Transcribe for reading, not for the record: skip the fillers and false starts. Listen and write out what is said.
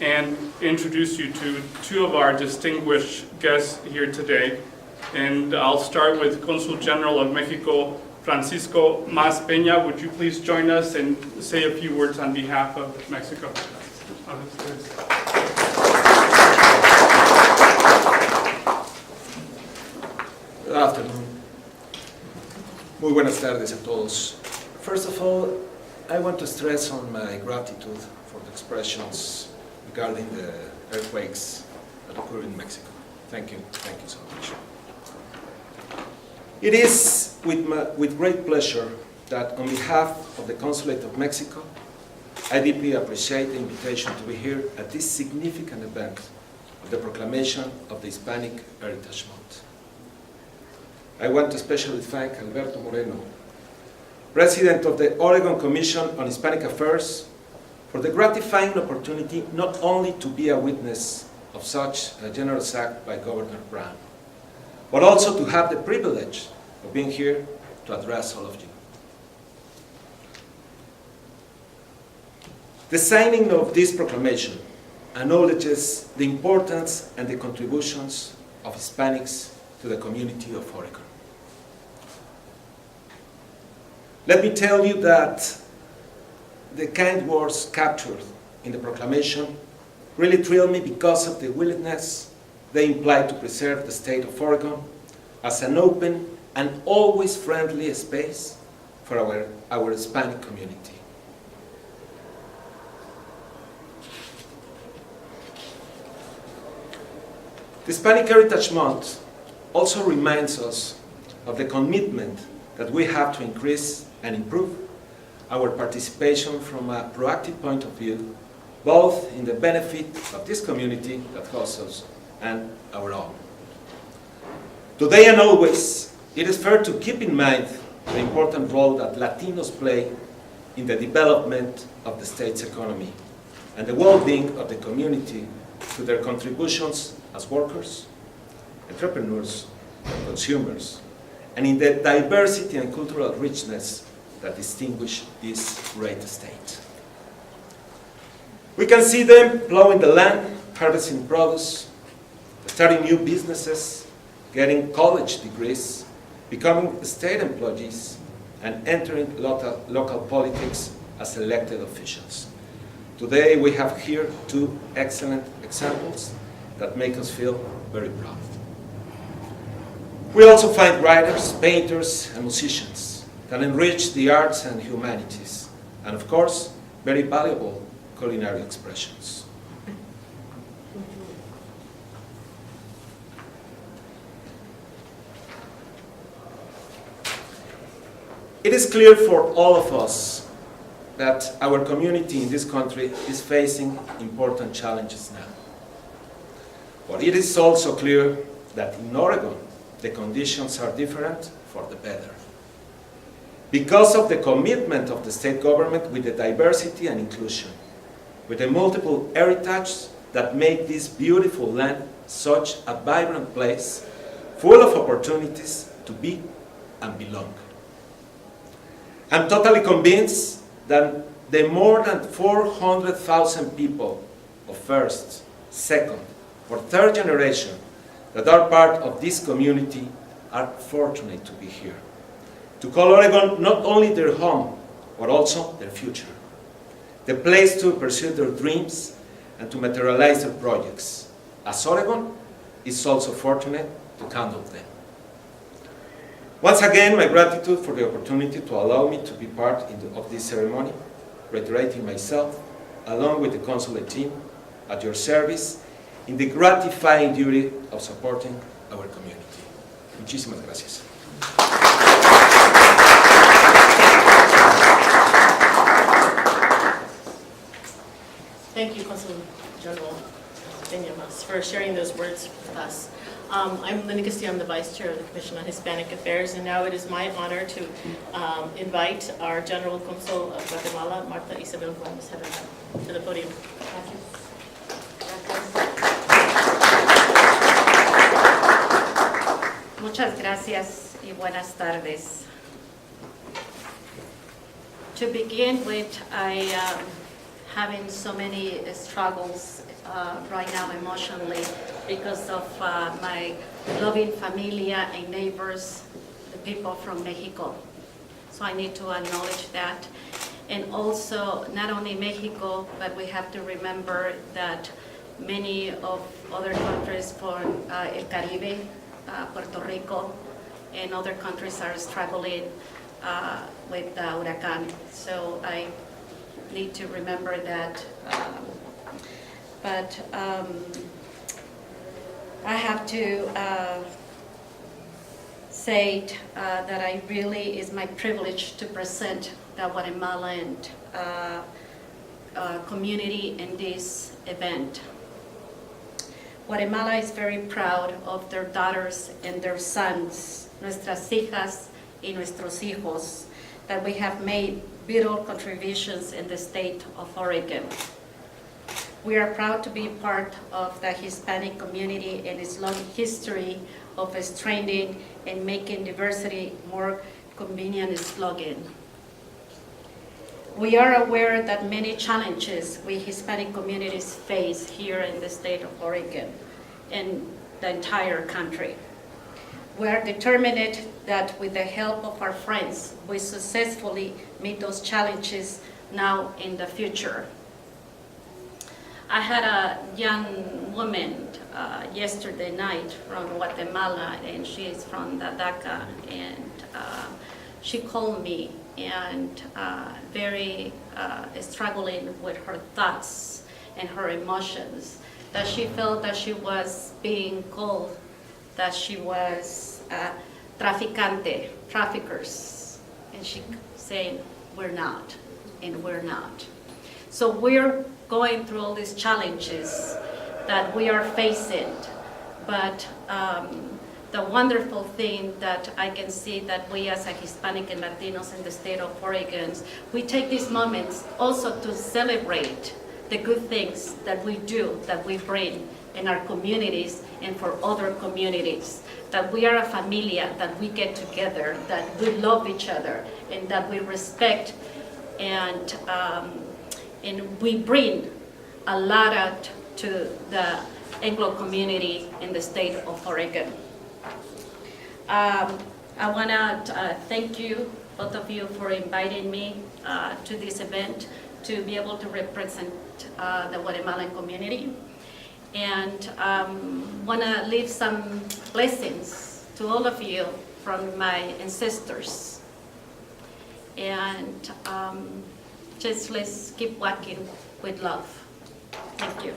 and introduce you to two of our distinguished guests here today. And I'll start with Consul General of Mexico, Francisco Mas Peña. Would you please join us and say a few words on behalf of Mexico? Good afternoon. Muy buenas tardes a todos. First of all, I want to stress on my gratitude for the expressions regarding the earthquakes that occur in Mexico. Thank you so much. It is with great pleasure that on behalf of the Consulate of Mexico, I deeply appreciate the invitation to be here at this significant event of the proclamation of the Hispanic Heritage Month. I want to especially thank Alberto Moreno, President of the Oregon Commission on Hispanic Affairs, for the gratifying opportunity not only to be a witness of such a generous act by Governor Brown, but also to have the privilege of being here to address all of you. The signing of this proclamation acknowledges the importance and the contributions of Hispanics to the community of Oregon. Let me tell you that the kind words captured in the proclamation really thrill me because of the willingness they imply to preserve the state of Oregon as an open and always friendly space for our Hispanic community. The Hispanic Heritage Month also reminds us of the commitment that we have to increase and improve our participation from a proactive point of view, both in the benefit of this community that hosts us and our own. Today and always, it is fair to keep in mind the important role that Latinos play in the development of the state's economy and the well-being of the community through their contributions as workers, entrepreneurs, and consumers, and in the diversity and cultural richness that distinguish this great state. We can see them plowing the land, harvesting produce, starting new businesses, getting college degrees, becoming state employees, and entering local politics as elected officials. Today we have here two excellent examples that make us feel very proud. We also find writers, painters, and musicians that enrich the arts and humanities, and of course, very valuable culinary expressions. It is clear for all of us that our community in this country is facing important challenges now. But it is also clear that in Oregon, the conditions are different for the better. Because of the commitment of the state government with the diversity and inclusion, with the multiple heritage that make this beautiful land such a vibrant place, full of opportunities to be and belong. I'm totally convinced that the more than 400,000 people of first, second, or third generation that are part of this community are fortunate to be here, to call Oregon not only their home, but also their future, the place to pursue their dreams and to materialize their projects, as Oregon is also fortunate to handle them. Once again, my gratitude for the opportunity to allow me to be part of this ceremony, reiterating myself, along with the consulate team, at your service, in the gratifying duty of supporting our community. Muchísimas gracias. Thank you, Consul General Peña, for sharing those words with us. I'm Linda Castillo, I'm the Vice Chair of the Commission on Hispanic Affairs, and now it is my honor to invite our General Consul of Guatemala, Marta Isabel Gomez, to the podium. Thank you. Muchas gracias y buenas tardes. To begin with, I having so many struggles right now emotionally because of my loving familia and neighbors, the people from Mexico. So I need to acknowledge that. And also, not only Mexico, but we have to remember that many of other countries from El Caribe, Puerto Rico, and other countries are struggling with the huracán. So I need to remember that. But I have to say that I really, is my privilege to present the Guatemalan community in this event. Guatemala is very proud of their daughters and their sons, nuestras hijas y nuestros hijos, that we have made vital contributions in the state of Oregon. We are proud to be part of the Hispanic community and its long history of strengthening and making diversity more convenient slogan. We are aware that many challenges we Hispanic communities face here in the state of Oregon and the entire country. We are determined that with the help of our friends, we successfully meet those challenges now in the future. I had a young woman yesterday night from Guatemala, and she is from the DACA, and she called me and very struggling with her thoughts and her emotions, that she felt that she was being called, that she was traffickers, and she saying, we're not, and we're not. So we're going through all these challenges that we are facing, but the wonderful thing that I can see that we as a Hispanic and Latinos in the state of Oregon, we take these moments also to celebrate the good things that we do, that we bring in our communities and for other communities, that we are a familia, that we get together, that we love each other, and that we respect, and we bring a lot to the Anglo community in the state of Oregon. I want to thank you, both of you, for inviting me to this event to be able to represent the Guatemalan community. And want to leave some blessings to all of you from my ancestors. And just let's keep walking with love. Thank you.